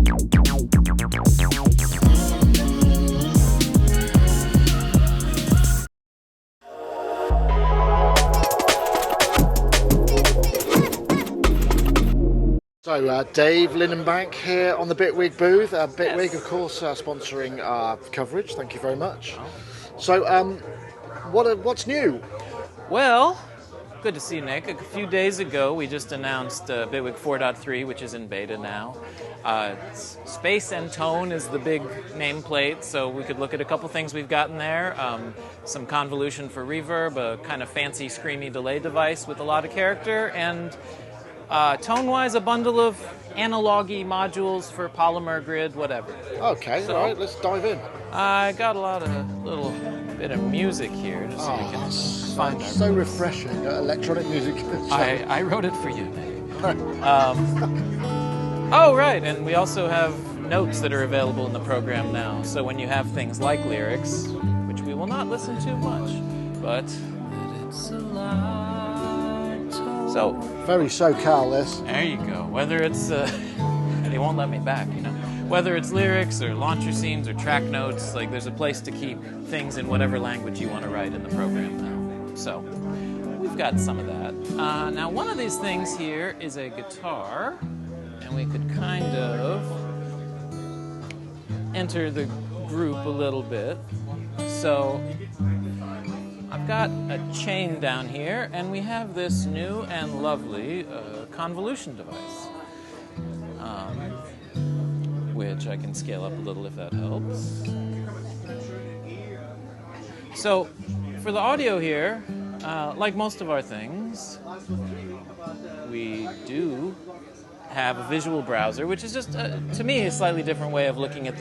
So Dave Linnenbank here on the Bitwig booth. Bitwig, of course, sponsoring our coverage. Thank you very much. So, what's new? Well, good to see you, Nick. A few days ago, we just announced Bitwig 4.3, which is in beta now. Space and tone is the big nameplate, so we could look at a couple things we've gotten there. Some convolution for reverb, a kind of fancy, screamy delay device with a lot of character, and tone-wise, a bundle of analog-y modules for Polymer, grid, whatever. Okay, so, all right, let's dive in. I got a little bit of music here, just so you can find our so refreshing, electronic music. I wrote it for you, Nick. Oh, right, and we also have notes that are available in the program now. So when you have things like lyrics, which we will not listen to much, but it's so very SoCal, this. There you go. Whether it's they won't let me back, you know. Whether it's lyrics or launcher scenes or track notes, like there's a place to keep things in whatever language you want to write in the program now. So we've got some of that. Now one of these things here is a guitar, and we could kind of enter the group a little bit. So I've got a chain down here, and we have this new and lovely convolution device, which I can scale up a little if that helps. So for the audio here, like most of our things, we do have a visual browser, which is just, to me, a slightly different way of looking at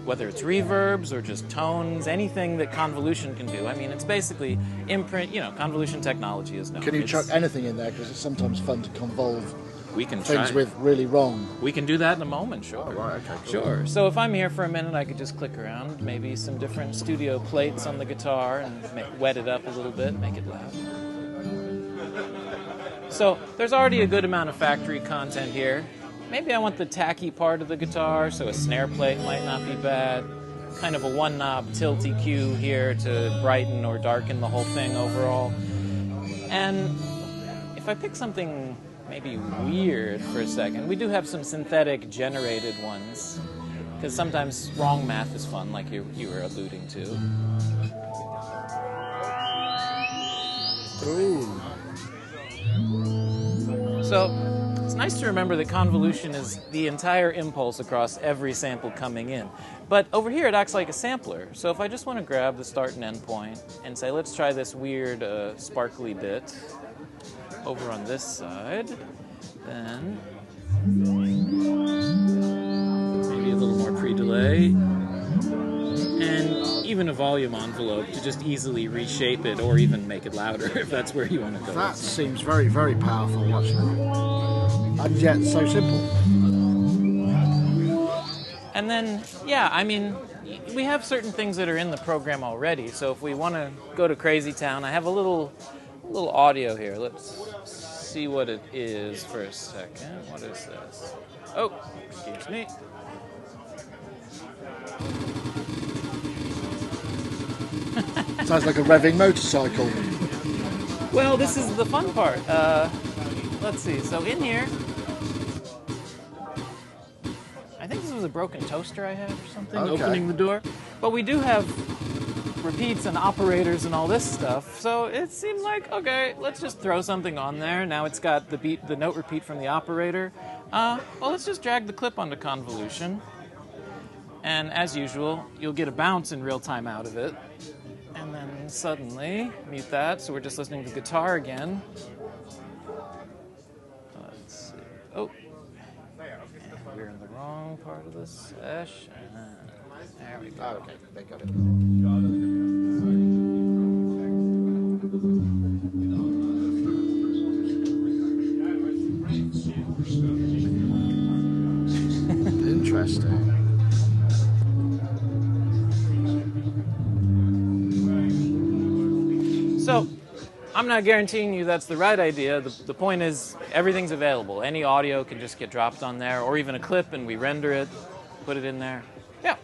whether it's reverbs or just tones, anything that convolution can do. I mean, it's basically imprint, convolution technology is known. Can you chuck anything in there? Because it's sometimes fun to convolve things try. With really wrong. We can do that in a moment, sure. Oh, right, okay, cool. Sure. So if I'm here for a minute, I could just click around, maybe some different studio plates on the guitar and wet it up a little bit, make it loud. So there's already a good amount of factory content here. Maybe I want the tacky part of the guitar, so a snare plate might not be bad. Kind of a one-knob tilt EQ here to brighten or darken the whole thing overall. And if I pick something maybe weird for a second, we do have some synthetic generated ones, because sometimes wrong math is fun, like you were alluding to. Ooh. So it's nice to remember that convolution is the entire impulse across every sample coming in. But over here it acts like a sampler. So if I just want to grab the start and end point and say, let's try this weird sparkly bit over on this side, then maybe a little more pre-delay, and even a volume envelope to just easily reshape it or even make it louder if that's where you want to go. That seems very, very powerful, actually. And yet so simple. And then, yeah, I mean, we have certain things that are in the program already. So if we want to go to Crazy Town, I have a little audio here. Let's see what it is for a second. What is this? Oh, excuse me. Sounds like a revving motorcycle. Well, this is the fun part. Let's see. So in here, I think this was a broken toaster I had or something, opening the door. But we do have repeats and operators and all this stuff. So it seemed like, okay, let's just throw something on there. Now it's got the note repeat from the operator. Well, let's just drag the clip onto convolution. And as usual, you'll get a bounce in real time out of it. And then suddenly, mute that, so we're just listening to the guitar again. Let's see. Oh. And we're in the wrong part of the session. There we go. Oh, okay, they got it. Interesting. So, I'm not guaranteeing you that's the right idea. The point is everything's available. Any audio can just get dropped on there, or even a clip, and we render it, put it in there. Yeah.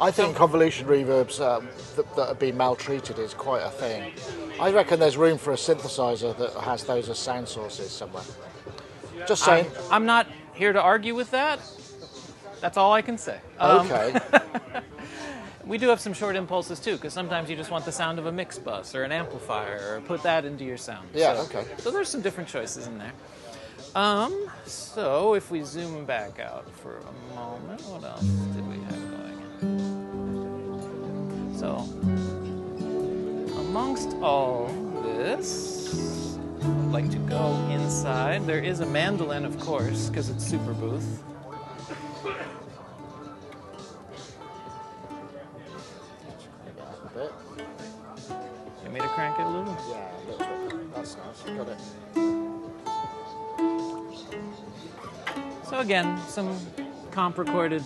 I think convolution reverbs that have been maltreated is quite a thing. I reckon there's room for a synthesizer that has those as sound sources somewhere. Just saying. I'm not here to argue with that. That's all I can say. Okay. We do have some short impulses too, because sometimes you just want the sound of a mix bus or an amplifier, or put that into your sound. Yeah, okay. So there's some different choices in there. So if we zoom back out for a moment, what else did we have going? So amongst all this, I'd like to go inside. There is a mandolin, of course, because it's Superbooth. You want me to crank it a little? Yeah, a little bit. That's nice. Got it. So again, some comp recorded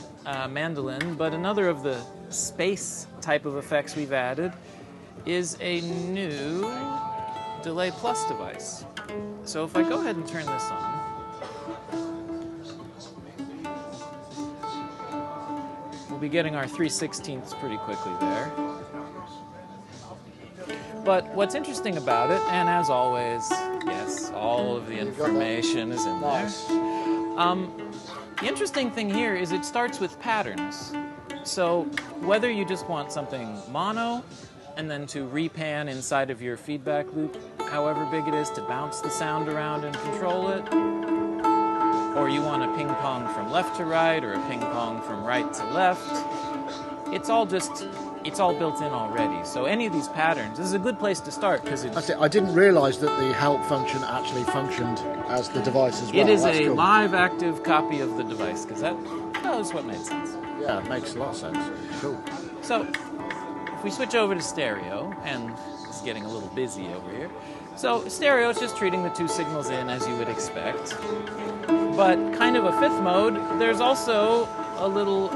mandolin, but another of the space type of effects we've added is a new delay plus device. So if I go ahead and turn this on, we'll be getting our 3/16ths pretty quickly there. But what's interesting about it, and as always, yes, all of the information is in there. The interesting thing here is it starts with patterns. So whether you just want something mono, and then to repan inside of your feedback loop, however big it is, to bounce the sound around and control it, or you want a ping pong from left to right, or a ping pong from right to left, it's all built in already. So any of these patterns, this is a good place to start, because I didn't realise that the help function actually functioned as the device as well. It is a cool live active copy of the device, because that was what made sense. Yeah, it makes a lot of sense. Cool. So if we switch over to stereo, and it's getting a little busy over here. So stereo is just treating the two signals in as you would expect. But kind of a fifth mode, there's also a little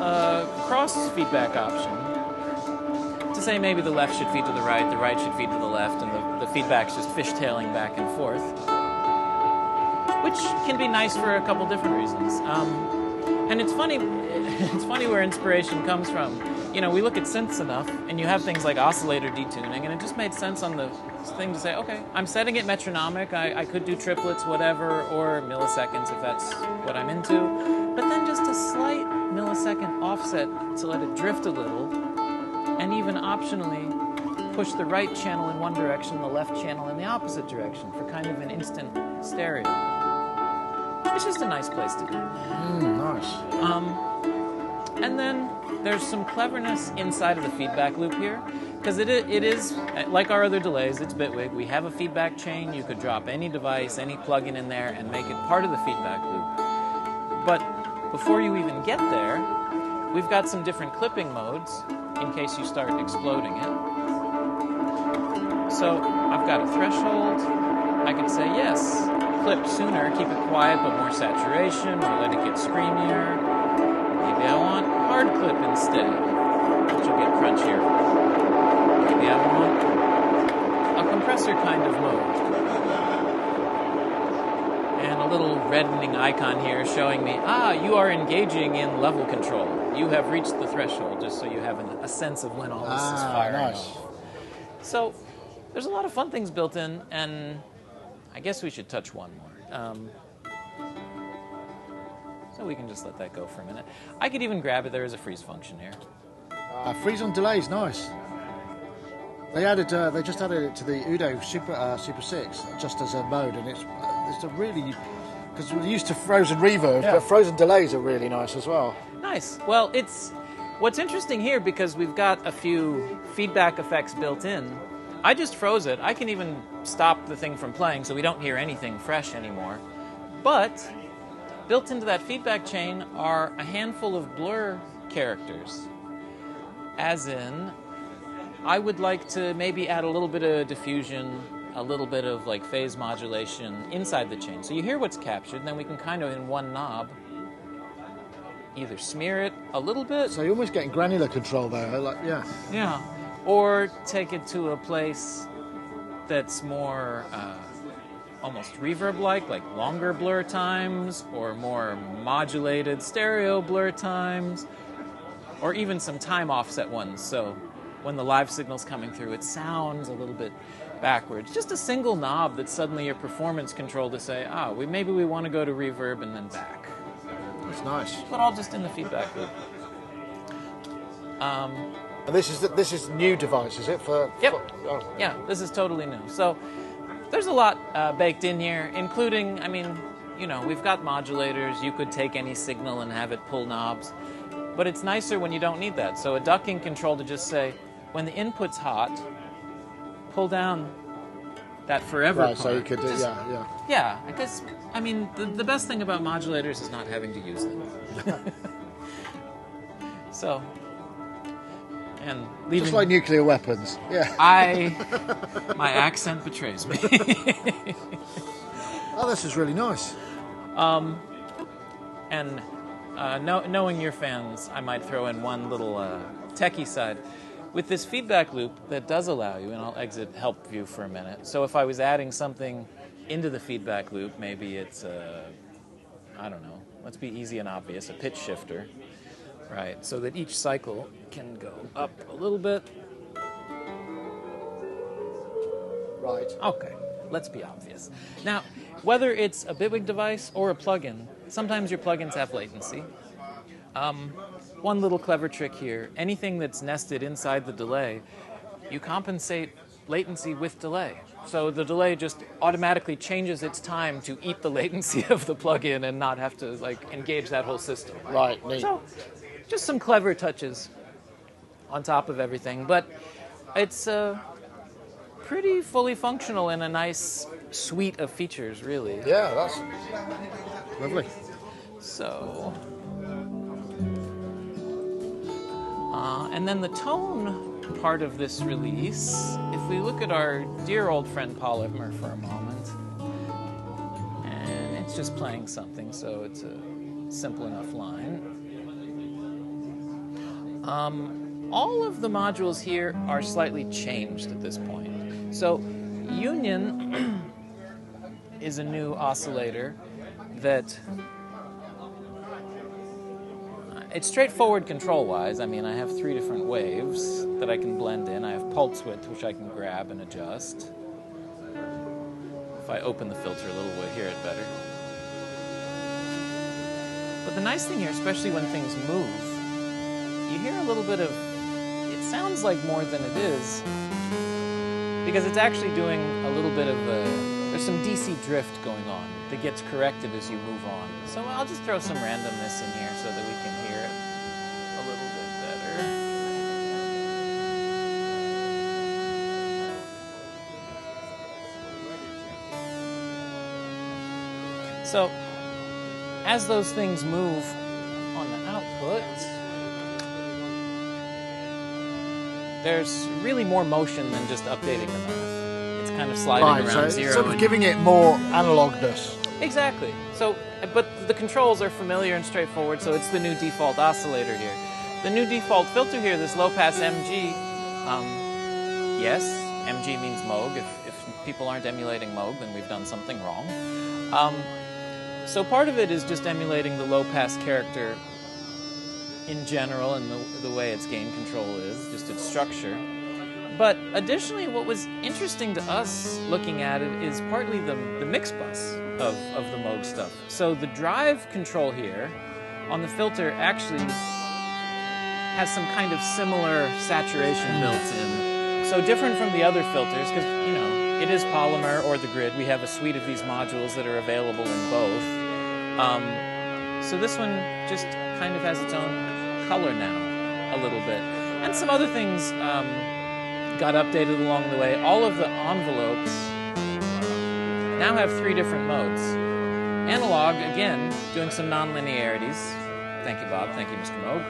cross feedback option. To say maybe the left should feed to the right should feed to the left, and the feedback's just fishtailing back and forth. Which can be nice for a couple different reasons. And it's funny where inspiration comes from. You know, we look at synths enough, and you have things like oscillator detuning, and it just made sense on the thing to say, okay, I'm setting it metronomic, I could do triplets, whatever, or milliseconds if that's what I'm into, but then just a slight millisecond offset to let it drift a little, and even optionally push the right channel in one direction, the left channel in the opposite direction for kind of an instant stereo. It's just a nice place to do. Nice. And then there's some cleverness inside of the feedback loop here, because it is, like our other delays, it's Bitwig. We have a feedback chain. You could drop any device, any plugin in there, and make it part of the feedback loop. But before you even get there, we've got some different clipping modes in case you start exploding it. So I've got a threshold. I could say, yes, clip sooner, keep it quiet but more saturation, or let it get screamier. Maybe I want hard clip instead, which will get crunchier. Maybe I want a compressor kind of mode. And a little reddening icon here showing me, you are engaging in level control. You have reached the threshold, just so you have a sense of when all this is firing off. So there's a lot of fun things built in, and I guess we should touch one more. So we can just let that go for a minute. I could even grab it. There is a freeze function here. Freeze on delays, nice. They just added it to the Udo Super 6 just as a mode, and it's a really, because we're used to frozen reverbs, but frozen delays are really nice as well. Nice. Well, what's interesting here, because we've got a few feedback effects built in. I just froze it. I can even stop the thing from playing, so we don't hear anything fresh anymore. But built into that feedback chain are a handful of blur characters. As in, I would like to maybe add a little bit of diffusion, a little bit of like phase modulation inside the chain. So you hear what's captured, and then we can kind of, in one knob, either smear it a little bit. So you're almost getting granular control there, Yeah. Or take it to a place that's more almost reverb-like, like longer blur times, or more modulated stereo blur times, or even some time offset ones. So when the live signal's coming through, it sounds a little bit backwards. Just a single knob that's suddenly your performance control to say, maybe we want to go to reverb and then back. That's nice. But all just in the feedback loop. And this is new device, is it? Yep. Yeah, this is totally new. So there's a lot baked in here, including, we've got modulators. You could take any signal and have it pull knobs. But it's nicer when you don't need that. So a ducking control to just say, when the input's hot, pull down that forever part. So you could do, yeah. Yeah, because, the best thing about modulators is not having to use them. So, and leaving... Just like nuclear weapons, yeah. My accent betrays me. Oh, this is really nice. Knowing your fans, I might throw in one little techie side. With this feedback loop that does allow you, and I'll exit help view for a minute. So if I was adding something into the feedback loop, maybe it's let's be easy and obvious, a pitch shifter, right? So that each cycle can go up a little bit. Right. Okay, let's be obvious. Now, whether it's a Bitwig device or a plugin, sometimes your plugins have latency. One little clever trick here, anything that's nested inside the delay, you compensate latency with delay. So the delay just automatically changes its time to eat the latency of the plugin and not have to engage that whole system. Right, neat. So just some clever touches on top of everything, but it's pretty fully functional in a nice suite of features, really. Yeah, that's lovely. So, and then the tone part of this release, if we look at our dear old friend Polymer for a moment, and it's just playing something, so it's a simple enough line. All of the modules here are slightly changed at this point. So, Union is a new oscillator that it's straightforward control-wise. I have 3 different waves that I can blend in. I have pulse width, which I can grab and adjust. If I open the filter a little, we'll hear it better. But the nice thing here, especially when things move, you hear a little bit of, it sounds like more than it is, because it's actually doing a little bit of there's some DC drift going on that gets corrected as you move on. So I'll just throw some randomness in here so that we can hear it a little bit better. So as those things move on the output, there's really more motion than just updating the math. It's kind of sliding around zero. Sort of giving it more analogness. Exactly. So, but the controls are familiar and straightforward, so it's the new default oscillator here. The new default filter here, this low-pass MG, yes, MG means Moog. If people aren't emulating Moog, then we've done something wrong. So part of it is just emulating the low-pass character in general and the way its gain control is, just its structure. But additionally, what was interesting to us looking at it is partly the mix bus of the Moog stuff. So the drive control here on the filter actually has some kind of similar saturation built in. So different from the other filters, because, it is Polymer or the Grid. We have a suite of these modules that are available in both. So this one just kind of has its own color now, a little bit. And some other things got updated along the way. All of the envelopes now have 3 different modes. Analog, again, doing some non-linearities. Thank you, Bob. Thank you, Mr. Moog.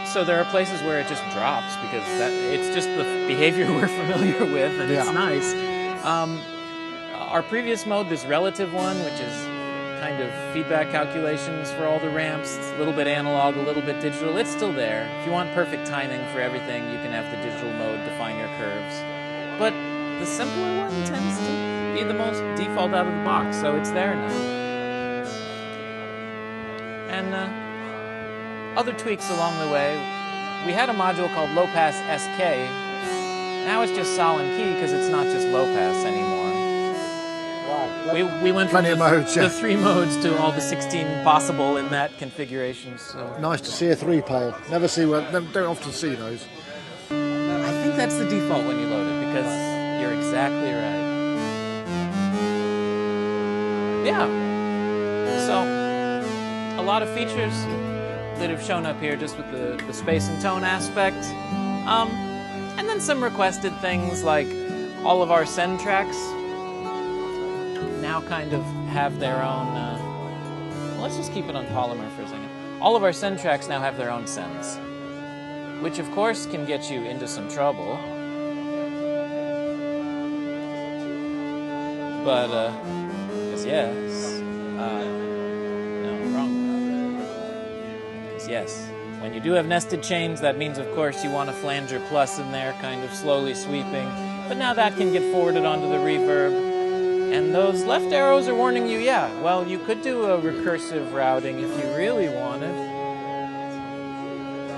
So there are places where it just drops because it's just the behavior we're familiar with, and it's nice. Our previous mode, this relative one, which is kind of feedback calculations for all the ramps, it's a little bit analog, a little bit digital, it's still there. If you want perfect timing for everything, you can have the digital mode define your curves. but the simpler one tends to be the most default out of the box, so it's there now. And other tweaks along the way. We had a module called Low Pass SK. Now it's just sol and key because it's not just low pass anymore. We went from the 3 modes to all the 16 possible in that configuration. So nice to see a 3-pale. Don't often see those. I think that's the default when you load it because you're exactly right. Yeah. So a lot of features that have shown up here just with the space and tone aspect. And then some requested things like all of our send tracks now kind of have their own, let's just keep it on Polymer for a second. All of our send tracks now have their own sends, which of course can get you into some trouble. But, yes, no, wrong. Because yes, when you do have nested chains, that means of course you want a flanger plus in there, kind of slowly sweeping. But now that can get forwarded onto the reverb. And those left arrows are warning you, yeah, well, you could do a recursive routing if you really wanted.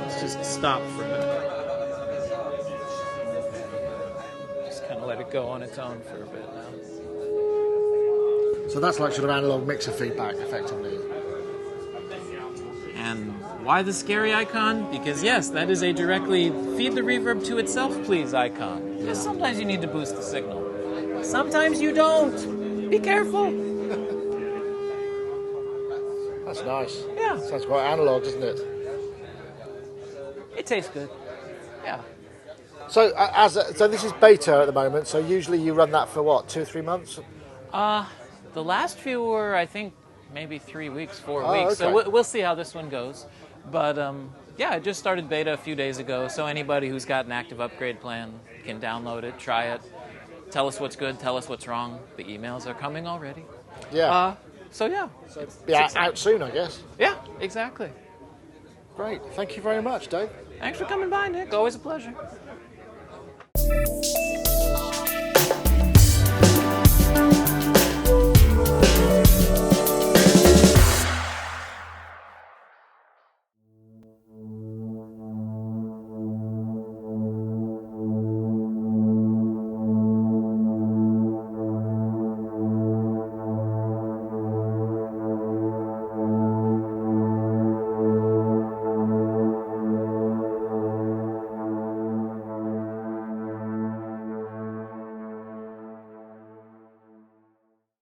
Let's just stop for a minute. Just kind of let it go on its own for a bit now. So that's like sort of analog mixer feedback, effectively. And why the scary icon? Because yes, that is a directly feed the reverb to itself, please icon. Because sometimes you need to boost the signal. Sometimes you don't. Be careful. That's nice. Yeah. Sounds quite analog, doesn't it? It tastes good. Yeah. So so this is beta at the moment. So usually you run that for what, 2 or 3 months? The last few were, I think, maybe 3 weeks, 4 weeks. Okay. So we'll see how this one goes. But yeah, I just started beta a few days ago. So anybody who's got an active upgrade plan can download it, try it. Tell us what's good, tell us what's wrong. The emails are coming already. Yeah. So yeah. So be out soon, I guess. Yeah, exactly. Great. Thank you very much, Dave. Thanks for coming by, Nick. Always a pleasure.